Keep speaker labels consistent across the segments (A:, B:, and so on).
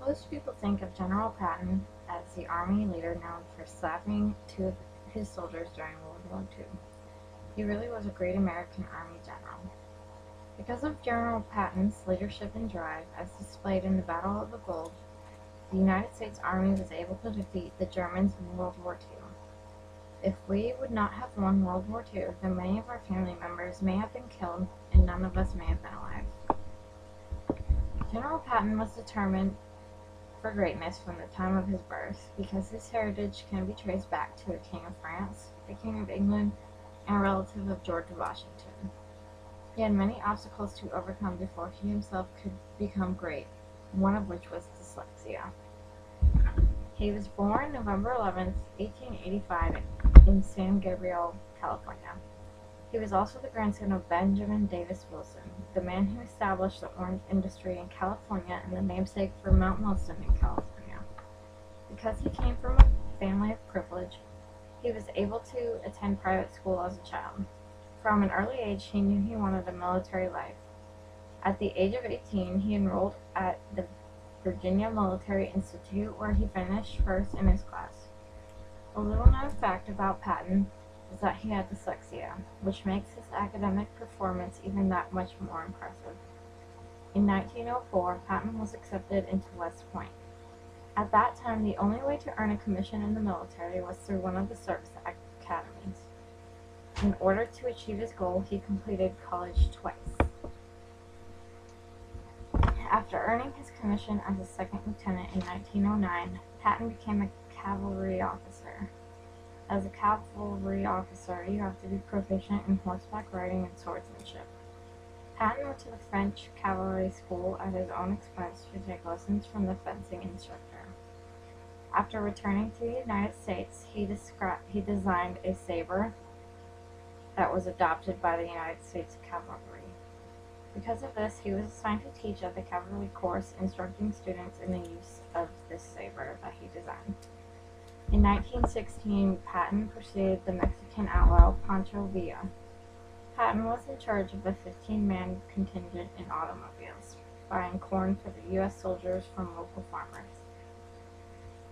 A: Most people think of General Patton as the Army leader known for slapping two of his soldiers during World War II. He really was a great American Army general. Because of General Patton's leadership and drive, as displayed in the Battle of the Bulge, the United States Army was able to defeat the Germans in World War II. If we would not have won World War II, then many of our family members may have been killed, and none of us may have been alive. General Patton was determined for greatness from the time of his birth, because his heritage can be traced back to a king of France, a king of England, and a relative of George Washington. He had many obstacles to overcome before he himself could become great, one of which was dyslexia. He was born November 11, 1885, in San Gabriel, California. He was also the grandson of Benjamin Davis Wilson, the man who established the orange industry in California and the namesake for Mount Wilson in California. Because he came from a family of privilege, he was able to attend private school as a child. From an early age, he knew he wanted a military life. At the age of 18, he enrolled at the Virginia Military Institute, where he finished first in his class. A little known fact about Patton is that he had dyslexia, which makes his academic performance even that much more impressive. In 1904, Patton was accepted into West Point. At that time, the only way to earn a commission in the military was through one of the service academies. In order to achieve his goal, he completed college twice. After earning his commission as a second lieutenant in 1909, Patton became a cavalry officer. As a cavalry officer, you have to be proficient in horseback riding and swordsmanship. Patton went to the French cavalry school at his own expense to take lessons from the fencing instructor. After returning to the United States, he designed a saber that was adopted by the United States Cavalry. Because of this, he was assigned to teach at the cavalry course, instructing students in the use of this saber that he designed. In 1916, Patton pursued the Mexican outlaw Pancho Villa. Patton was in charge of a 15-man contingent in automobiles, buying corn for the U.S. soldiers from local farmers.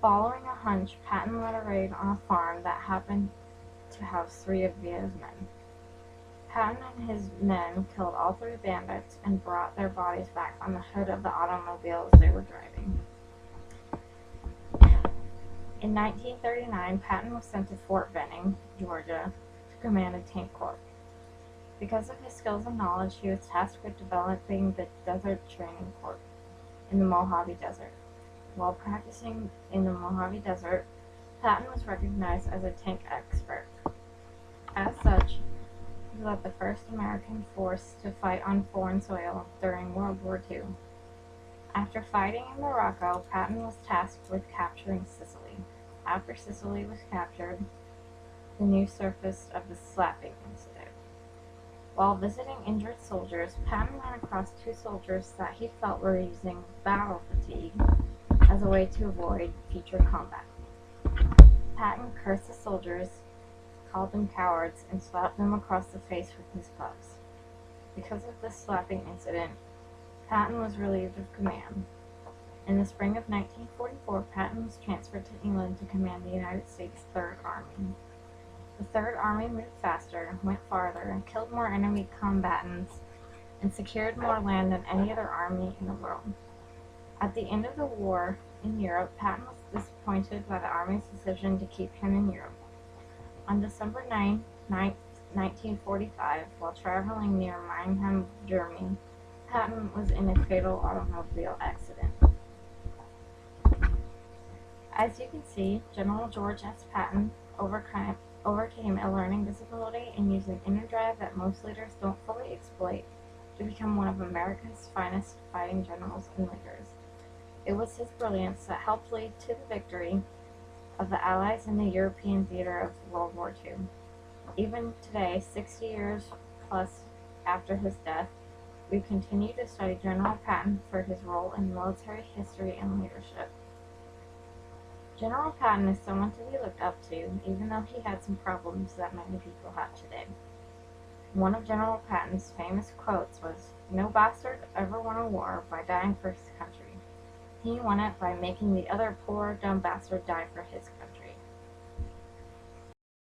A: Following a hunch, Patton led a raid on a farm that happened to have 3 of Villa's men. Patton and his men killed all 3 bandits and brought their bodies back on the hood of the automobiles they were driving. In 1939, Patton was sent to Fort Benning, Georgia, to command a tank corps. Because of his skills and knowledge, he was tasked with developing the Desert Training Corps in the Mojave Desert. While practicing in the Mojave Desert, Patton was recognized as a tank expert. As such, he led the first American force to fight on foreign soil during World War II. After fighting in Morocco, Patton was tasked with capturing Sicily. After Sicily was captured, the news surfaced of the slapping incident. While visiting injured soldiers, Patton ran across 2 soldiers that he felt were using battle fatigue as a way to avoid future combat. Patton cursed the soldiers, called them cowards, and slapped them across the face with his clubs. Because of this slapping incident, Patton was relieved of command. In the spring of 1944, Patton was transferred to England to command the United States Third Army. The Third Army moved faster, went farther, killed more enemy combatants, and secured more land than any other army in the world. At the end of the war in Europe, Patton was disappointed by the Army's decision to keep him in Europe. On December 9, 1945, while traveling near Mannheim, Germany, Patton was in a fatal automobile accident. As you can see, General George S. Patton overcame a learning disability and used an inner drive that most leaders don't fully exploit to become one of America's finest fighting generals and leaders. It was his brilliance that helped lead to the victory of the Allies in the European theater of World War II. Even today, 60 years plus after his death, we continue to study General Patton for his role in military history and leadership. General Patton is someone to be looked up to, even though he had some problems that many people have today. One of General Patton's famous quotes was, "No bastard ever won a war by dying for his country." He won it by making the other poor, dumb bastard die for his country.